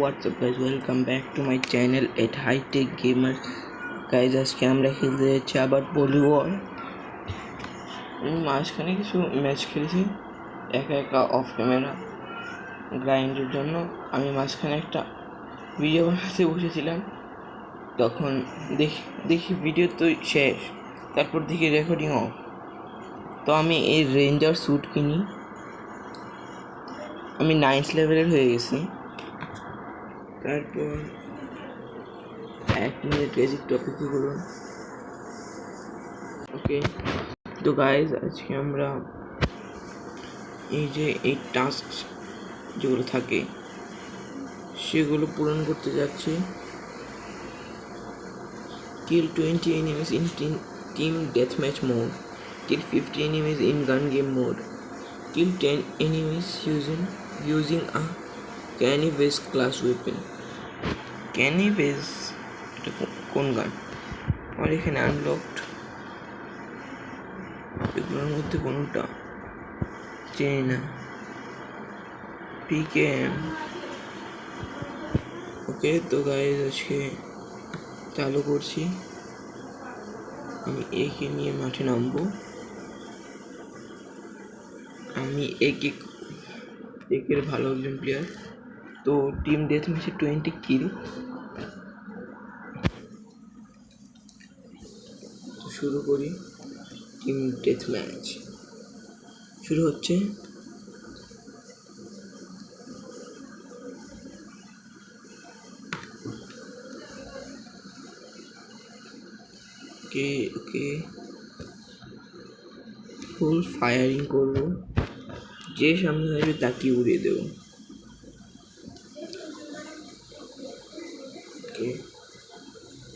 what's up guys, welcome back to my channel at High Tech Gamer. Guys, আজকে আমরা খেলতে যাচ্ছি আবার পলি ওয়ার। আমি মাঝখানে কিছু ম্যাচ খেলেছি একা একা অফ ক্যামেরা গ্রাইন্ডের জন্য। আমি মাঝখানে একটা ভিডিও বানাতে বসেছিলাম, তখন দেখি ভিডিও তো শেষ, তারপর দেখি রেকর্ডিং অফ। তো আমি এই রেঞ্জার স্যুট কিনি, আমি 9th লেভেলের হয়ে গেছি। তারপর 1 মিনিট বেসিক টপিকই বলুন। ওকে, তো গাইজ আজকে আমরা এই টাস্ক যেগুলো থাকে সেগুলো পূরণ করতে যাচ্ছি। কিল 20 enemies in team deathmatch mode, kill 50 enemies in gun game mode, kill 10 enemies using a canny base class weapon. Canny base এটা কোন গান? আমার এখানে আনলকড, এগুলোর মধ্যে কোনটা চিনি না। পিকেএম। ওকে, তো গাইজ আজকে চালু করছি। আমি একে নিয়ে মাঠে নামবো। আমি একের ভালো একজন প্লেয়ার। তো টিম ডেথ ম্যাচে 20 কিল। শুরু করি। টিম ডেথ ম্যাচ শুরু হচ্ছে। ওকে, ফুল ফায়ারিং করবো, যে সামনে আসবে তাকে উড়িয়ে দেবো। Okay,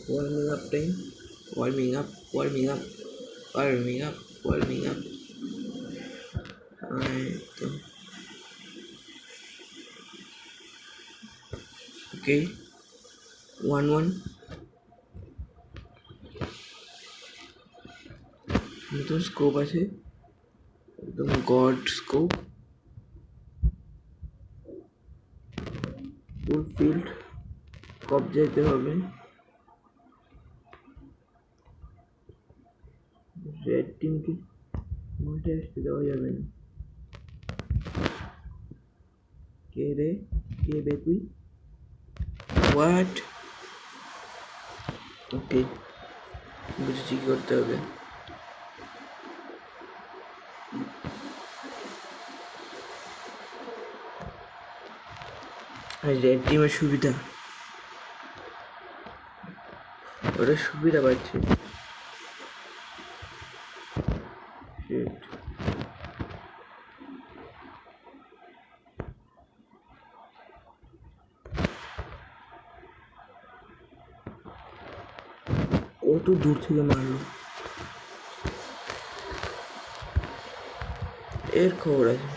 warming up time, warming up. Okay, 1-1। নতুন স্কোপ আছে, একদম গড স্কোপ। ফুল ফিল্ড কবজাইতে হবে। রেড টিমকে মাঠে আসতে দেওয়া যাবে না। কে বে তুই? হোয়াট? ওকে, বুঝেছি কি করতে হবে। রেড টিমের সুবিধা, ওরা সুবিধা পাচ্ছে। কত দূর থেকে মারলো, এর খবর আছে।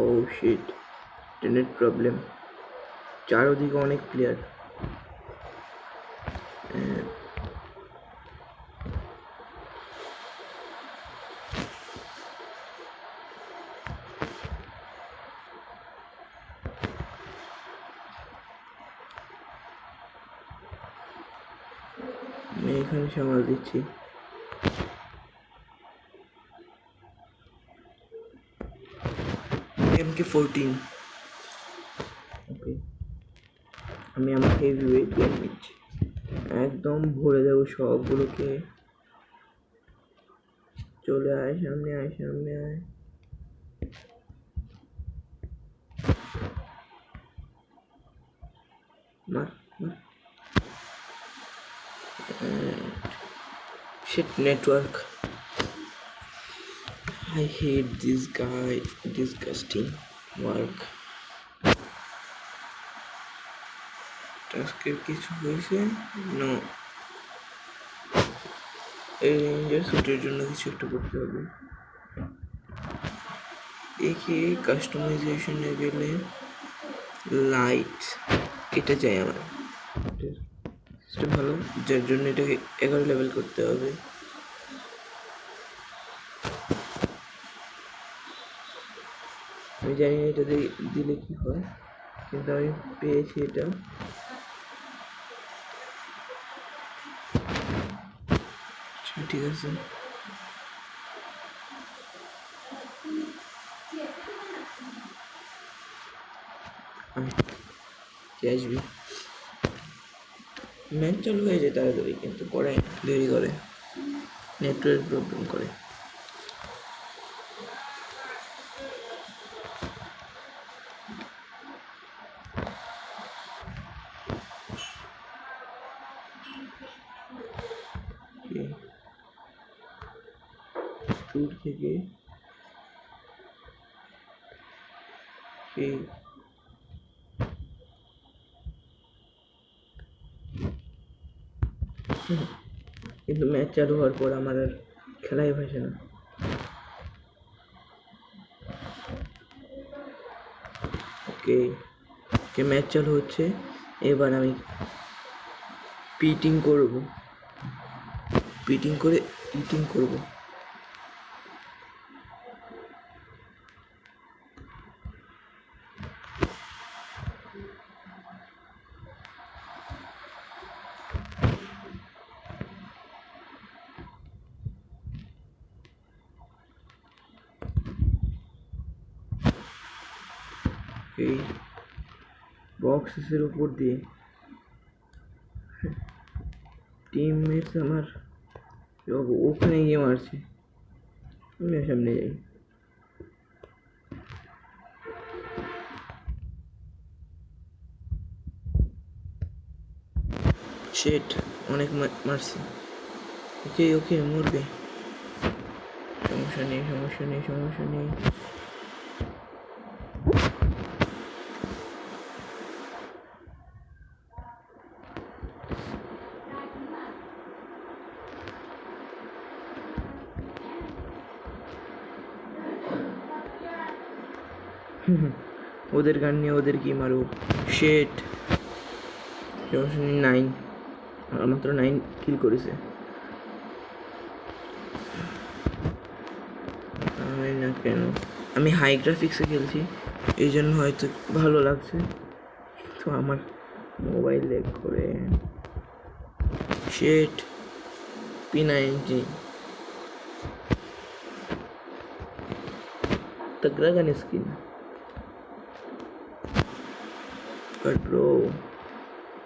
ও শিট, নেট প্রবলেম। চারদিকে অনেক প্লেয়ার। আমি এখানে সামাল দিচ্ছি। MK14। ওকে, আমি আমার হেভি ওয়েট গেম নিচ্ছি, একদম ভরে দেবো সবগুলোকে। চলে আয়, সামনে আয়। মার। Shit, network. I hate this guy. Disgusting work. টাস্কের কিছু হয়েছে? নো। এই রেঞ্জার স্যুটের জন্য কিছু একটা করতে হবে। একে কাস্টমাইজেশনে গেলে লাইট, এটা চাই আমার। এটা ভালো, যার জন্য এটাকে 11 লেভেল করতে হবে। আমি জানি না এটা দিলে কি হয়, কিন্তু আমি পেয়েছি এটা। ঠিক আছে, আসবি। ম্যাচ চালু হয়ে যায় তাড়াতাড়ি, কিন্তু পরে দেরি করে, নেটওয়ার্ক প্রবলেম করে। ট্যুর থেকে কিন্তু ম্যাচ চালু হওয়ার পর আমার আর খেলাই ভাসে না। ওকে ওকে, ম্যাচ চালু হচ্ছে। এবার আমি পিটিং করব, পিটিং করে ইটিং করব। এই বক্সের উপর দিয়ে টিমমেটস আমার ওখানে গিয়ে মারছে, আমি সামনে যাই। শেট, অনেক মারছে। ওকে ওকে, মরবে, সমস্যা নেই সমস্যা নেই সমস্যা নেই। ওদের গান নিয়ে ওদের কি মারো। শেট, সমস্যা নেই। 9, মাত্র 9 কিল করেছে। না কেন, আমি হাই গ্রাফিক্সে খেলছি, এই জন্য হয়তো ভালো লাগছে, তো আমার মোবাইল ল্যাগ করে। শেট, P90 तगड़ा gun skin, but bro,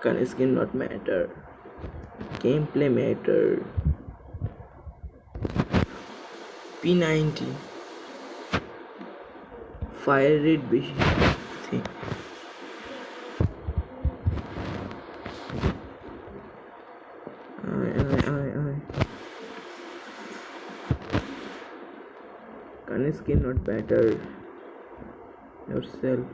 gun skin not matter, gameplay matter. P90 fire rate बेশি थी। gun skin not better yourself.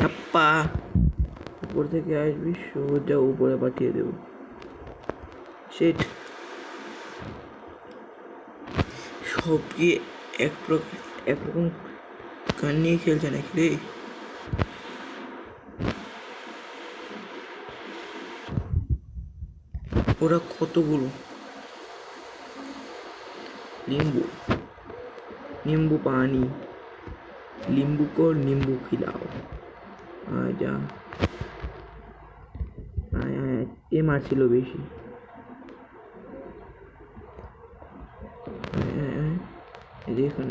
धप्पा, ऊपर থেকে আসবি, সোজা উপরে পাঠিয়ে দেব। শিট, সব কি একরকম গান নিয়ে খেলছে নাকি রে? ওরা কতগুলো नींबू, नींबू पानी, नींबू को नींबू खिलाओ, आजा। ये মারছিল বেশি। দেখুন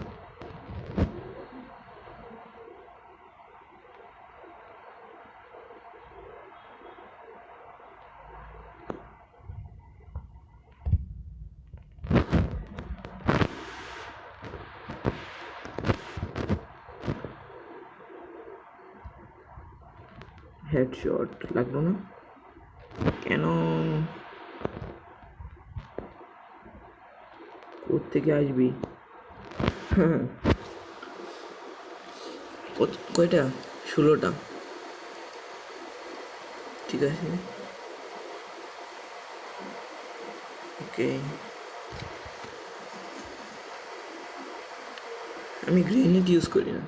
হেডশট লাগলো না কেন? কোত্থেকে আসবি? কয়টা? 16টা। ঠিক আছে, ওকে। আমি গ্রেনেড ইউজ করি না,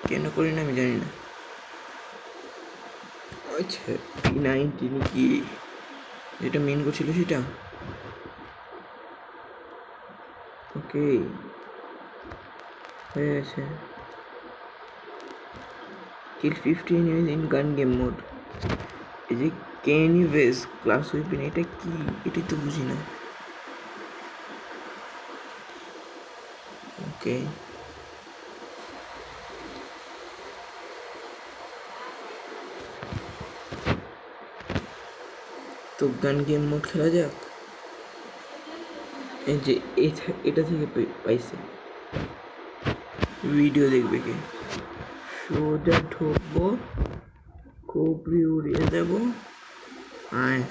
কেন করি না আমি জানি না। আচ্ছা, P90 কি যেটা মেন করছিল সেটা। ওকে, হয়ে গেছে। কিল 50 enemies in gun game mode। এই যে ক্যানি বেস ক্লাস উইপেন, এটা কি? এটাই তো বুঝি না। ওকে, তো গান গেম মোড খেলা যাক। এই যে এটা থেকে পাইছে। ভিডিও দেখবে কে? সোজা ঢুকবো, কোপড়ি উড়িয়ে দেবো। আয়,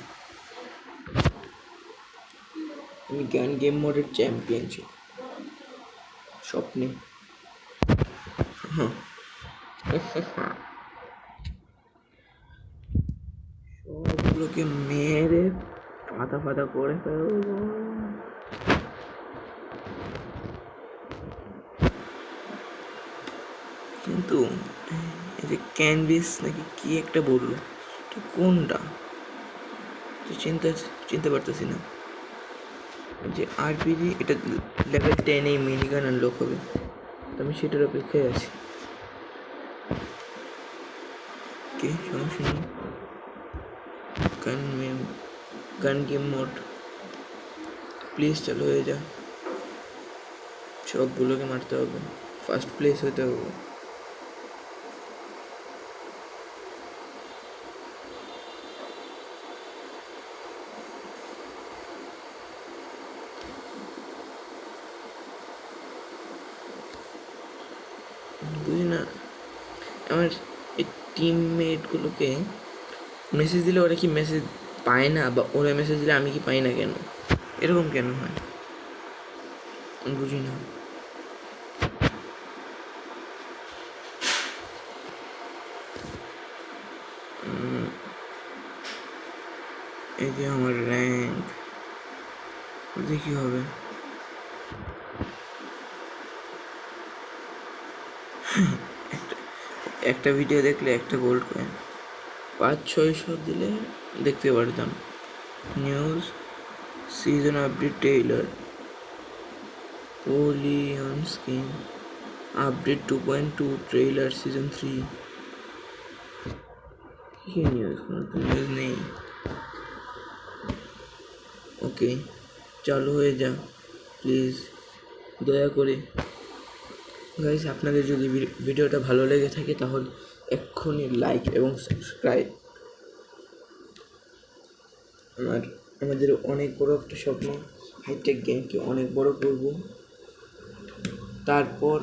আমি গান গেম মোডের চ্যাম্পিয়ন ছিল স্বপ্নে। সবগুলোকে মেরে পাতা পাতা করে ফেলবো। কিন্তু এই যে ক্যানভিস নাকি কি একটা বললো, এটা কোনটা চিনতে পারতেছি না। যে আরপিজি, এটা লেভেল 10 এই মিনিগান আনলক হবে, তো আমি সেটার অপেক্ষায় আছি। কি সমস্যা নেই। গান গেম মোড প্লিজ চালু হয়ে যা। সবগুলোকে মারতে হবে, ফার্স্ট প্লেস হতে হবে। বুঝি না, আমার এই টিমমেটগুলোকে মেসেজ দিলে ওরা কি মেসেজ পায় না, বা ওরা মেসেজ দিলে আমি কি পাই না? কেন এরকম কেন হয় বুঝি না। এই যে আমার র্যাঙ্ক, দেখি হবে। একটা ভিডিও দেখলে একটা গোল্ড কয়েন, 500-600 দিলে দেখতে পারতাম। নিউজ, সিজন আপডেট, টেইলার, পোলি on screen, update 2.2, trailer season 3। কি নিউজ? কোনো তো নিউজ নেই। ওকে, চালু হয়ে যা প্লিজ, দয়া করে। গাইস, আপনাদের যদি ভিডিওটা ভালো লেগে থাকে তাহলে এক্ষুনি লাইক এবং সাবস্ক্রাইব। আমাদের অনেক বড় একটা স্বপ্ন, হাইটেক গেমকে অনেক বড় করব। তারপর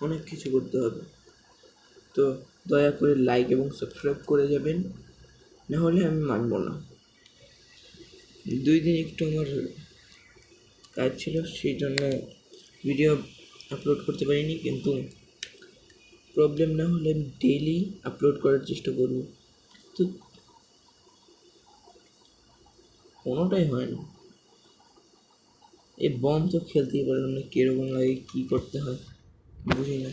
অনেক কিছু করতে হবে। তো দয়া করে লাইক এবং সাবস্ক্রাইব করে যাবেন, নাহলে আমি মানব না। 2 দিন একটু আমার কাজ ছিল, সেই জন্য ভিডিও আপলোড করতে পারিনি, কিন্তু প্রবলেম না হলে আমি ডেইলি আপলোড করার চেষ্টা করব। তো কোনোটাই হয় না। এই বম তো খেলতেই পারলাম না, কীরকম লাগে, কী করতে হয় বুঝি না।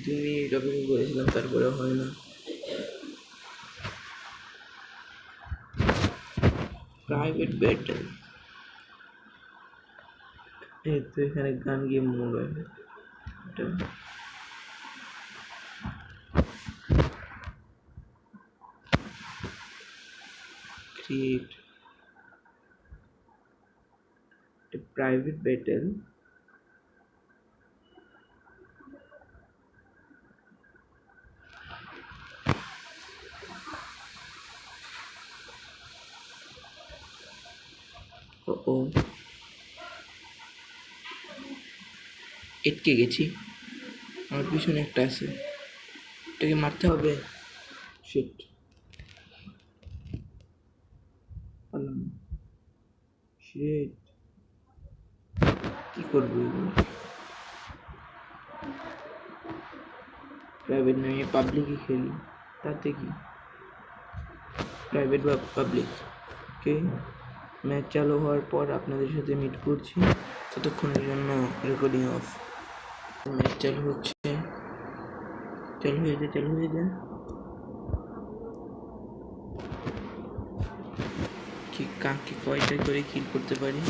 2 মিনিট অপেক্ষা করেছিলাম, তারপরে হয় না। প্রাইভেট ব্যাটেল, এই তো এখানে গান গেম মোড আছে। এটা ক্রিয়েট a private battle। ও এটকে গেছি, আমার পিছনে একটা আছে, এটাকে মারতে হবে। শিট, পারলাম না। শিট, কি করবো? প্রাইভেট নয়, পাবলিকই খেলি, তাতে কি? প্রাইভেট বা পাবলিক, ওকে। ম্যাচ চালু হওয়ার পর আপনাদের সাথে মিট করছি, ততক্ষণের জন্য রেকর্ডিং অফ। ম্যাচ চালু হচ্ছে, চালু হয়ে যা। কি কাকে কয়টা করে কিল করতে পারি?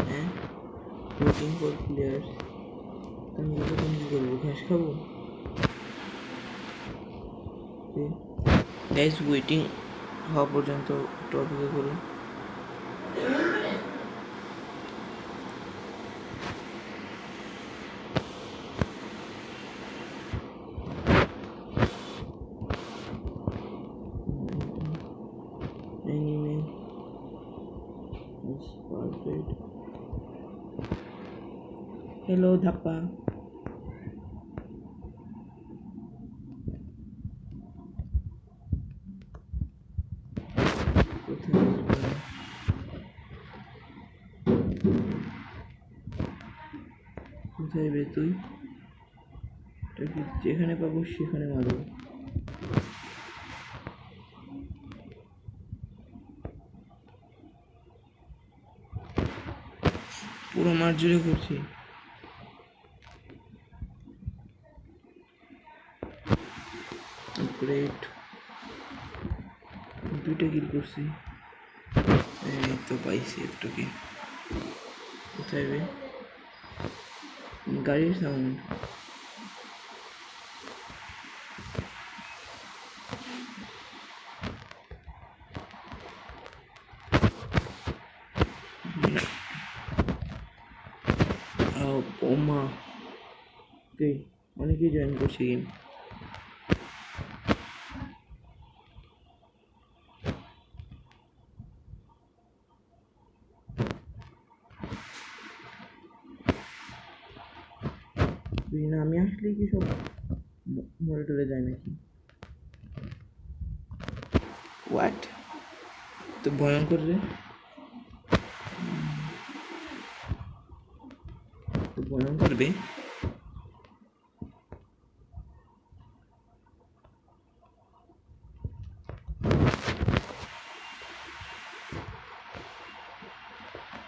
হ্যাঁ, ওয়েটিং ফর প্লেয়ার্স। আমি তখন কি করবো? ঘাস খাবো? গাইস ওয়েটিং হওয়া পর্যন্ত একটু অপেক্ষা করুন। Anime is perfect. Hello ধাপ্পা। কোথায় বে তুই? যেখানে পাবো সেখানে মারবো। পুরো মার জুড়ে করছি। গ্রেট, 2টা কিল করছি। এই তো পাইছি একটুকে। কোথায় বে? গাড়ির সাউন্ড। ওমা, অনেকেই জয়েন করছে গেম। আমি আসলে কি সব মরে টরে যায় নাকি? হোয়াট? তো ভয়ঙ্কর রে, তো ভয়ঙ্কর বে।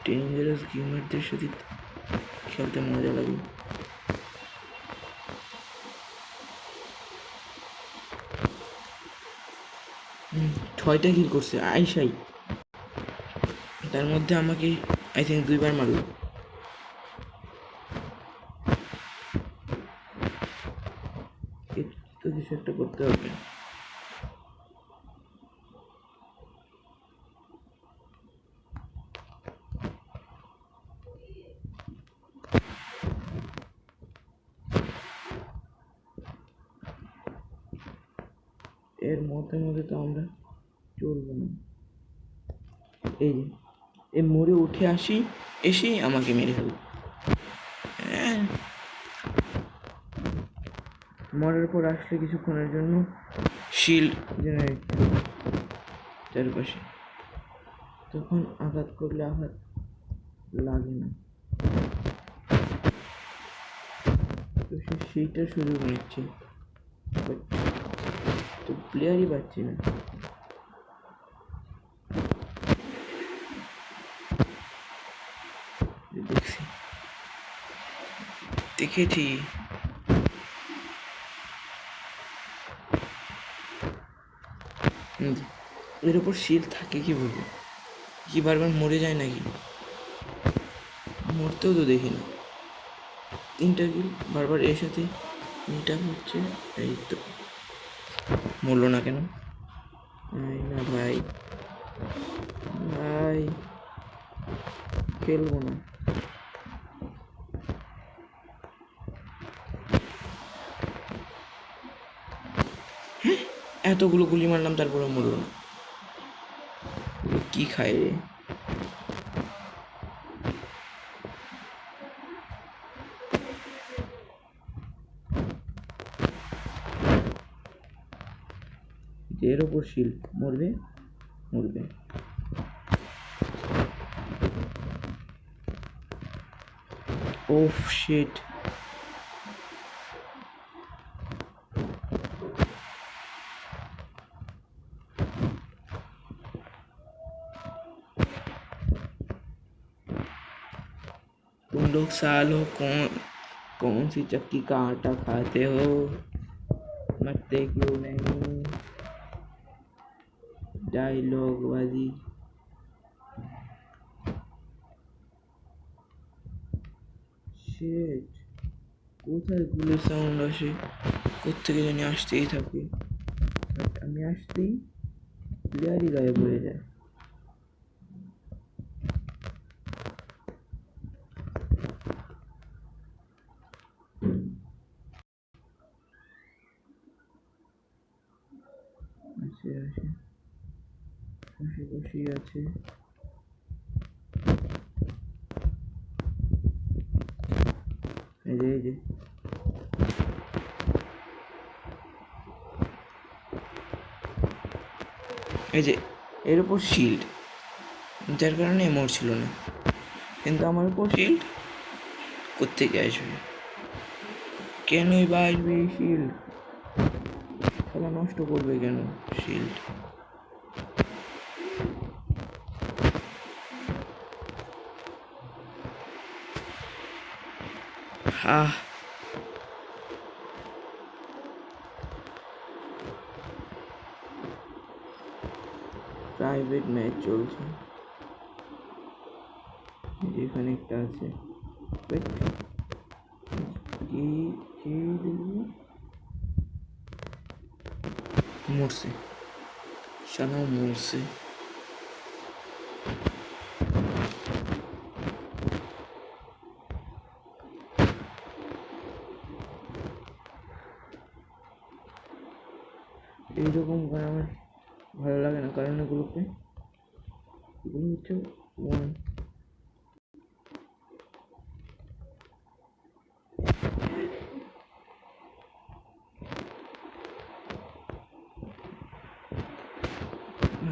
ডেঞ্জারাস গেমারদের সাথে খেলতে মজা লাগে। 6টা কিল করছে আইসাই, তার মধ্যে আমাকে আই থিঙ্ক 2বার মারলো। তো কিছু একটা করতে হবে। এর মধ্যে তো আমরা চলবো না। এই যে এ মরে উঠে আসি, এসেই আমাকে মেরে ফেল। মরার পর আসলে কিছুক্ষণের জন্য শিল্ড জেনারেট চারপাশে, তখন আঘাত করলে আঘাত লাগে না। তো সেইটা সুযোগ নিচ্ছে, তো প্লেয়ারই পাচ্ছি না। দেখেছি এর উপর শিল থাকে কি বলবো, কি বারবার মরে যায় নাকি? মরতেও তো দেখি না। 3টা কিল বারবার এর সাথে মিট আপ হচ্ছে। এই তো মরলো না কেন? না ভাই, ভাই খেলবো না। এতগুলো গুলি মারলাম তারপরে মরলো না, কি খায় রে? এর ওপর শিল, মরবে মরবে। ওফ শিট, কুন্ড लोग सालों कौन सी चक्की का आटा खाते हो, मरते क्यों नहीं? डायलॉग बाजी। শিট, কোথায় গুলির সাউন্ড আসে? কোত্থেকে জানি আসতেই থাকে, বাট আমি আসতেই প্লেয়ারই গায়েব হয়ে যায়। আসে আসে, বসে বসেই আছে। এই যে এই যে এই যে এর উপর শিল্ড, যার কারণে মরছিল না, কিন্তু আমার উপর শিল্ড কোত্থেকে আসবে? কেনই বা আসবে এই শিল্ড? খেলা নষ্ট করবে কেন শিল্ড? আহ, প্রাইভেট ম্যাচ চলছে, এখানে একটা আছে। মরছে, শালা মরছে। এইরকম করে আমার ভালো লাগে না, কারণ এগুলো হচ্ছে ওয়ান।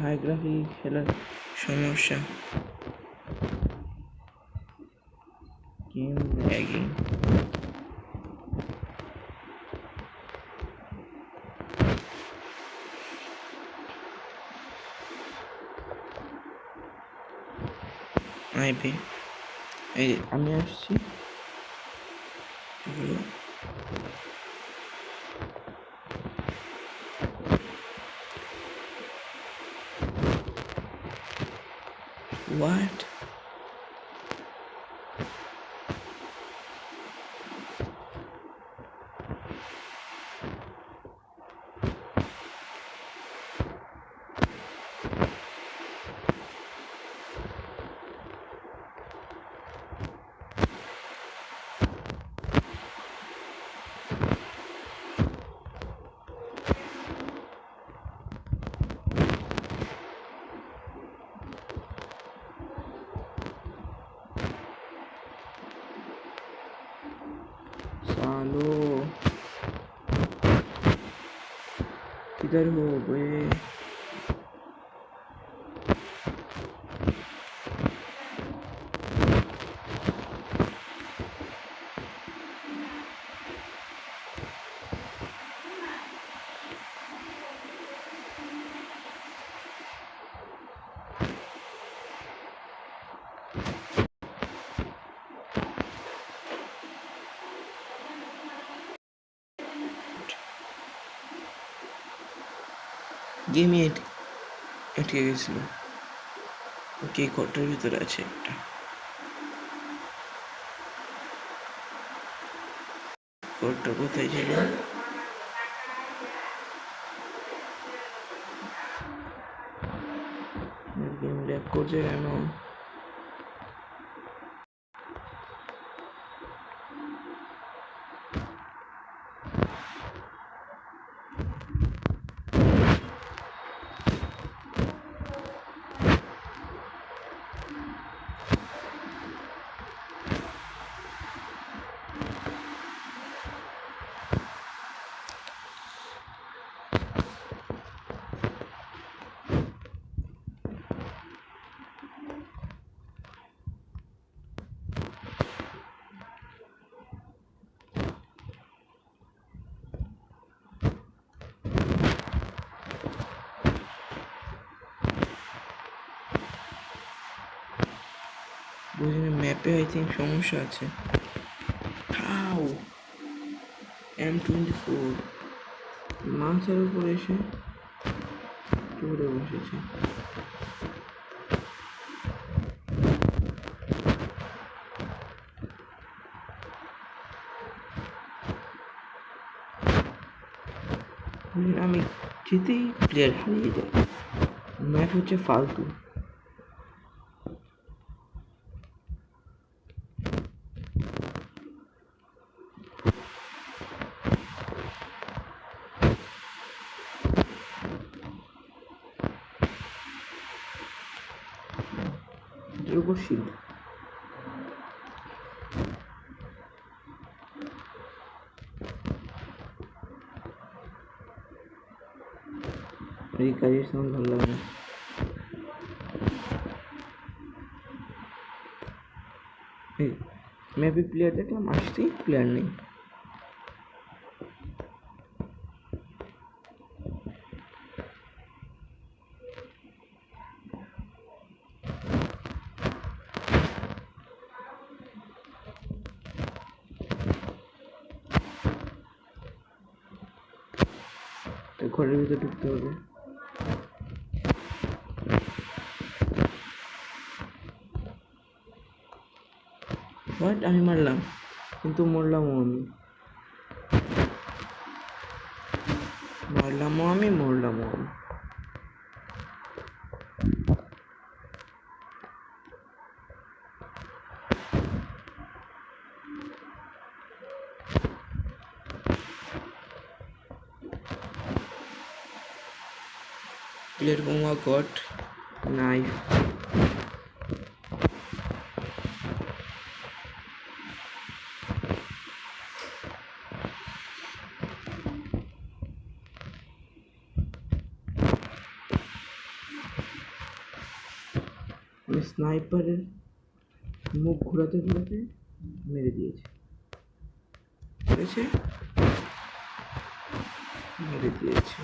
হাই গ্রাফিক খেলার সমস্যা, গেম ল্যাগিং। আইপি, এই আমি আসছি, এগুলো হোয়াট? सालो किधर हो बे? গেমে আটকে গেছিল, ওকে ঘরটার ভিতরে আছে একটা। ঘরটা কোথায় ছিল? গেম ল্যাগ করছে কেন? বুঝি না, ম্যাপে আই থিঙ্ক সমস্যা আছে। হাউ M24 মাছের উপরে এসে পড়ে বসেছে। আমি যেতেই প্লেয়ার হারিয়ে যায়। ম্যাচ হচ্ছে ফালতু। এর উপর শিল্ড এই কাজের সাউন্ড ভালো লাগে না। ম্যাপে প্লেয়ার দেখলাম, আসতেই প্লেয়ার নেই। তো ঘরের ভিতরে ঢুকতে হবে। হোয়াট, আমি মারলাম কিন্তু মরলামও আমি, মরলামও আমি। Player Boma got knife. স্নাইপারের মুখ ঘোরাতে ঘোরাতে মেরে দিয়েছে, মেরে দিয়েছে।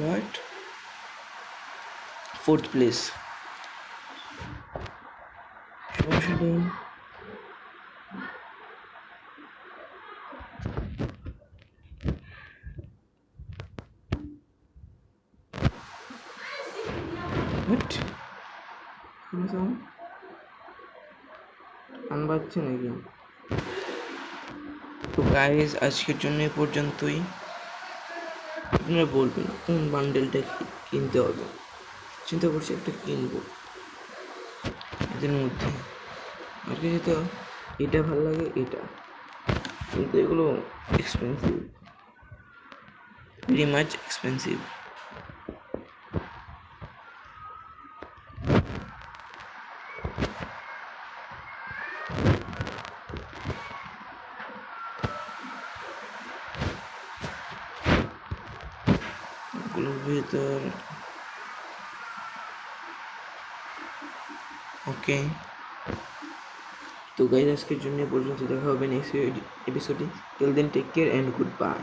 What? 4th place. সমস্যা নেই। What? আনবাচ্ছে নাকি? তো গাইজ আজকের জন্য এ পর্যন্তই। আপনারা বলবেন কোন বান্ডেলটা কিনতে হবে। চিন্তা করছি একটা কিনবো এদের মধ্যে। আর কিছু তো এটা ভালো লাগে, এটা কিন্তু এগুলো এক্সপেন্সিভ, ভেরি মাচ এক্সপেন্সিভ। এগুলোর ভিতর ওকে। তো গাইজ আজকের জন্য পর্যন্ত দেখা হবে নেক্সট এপিসোডে। Till then take care and good bye.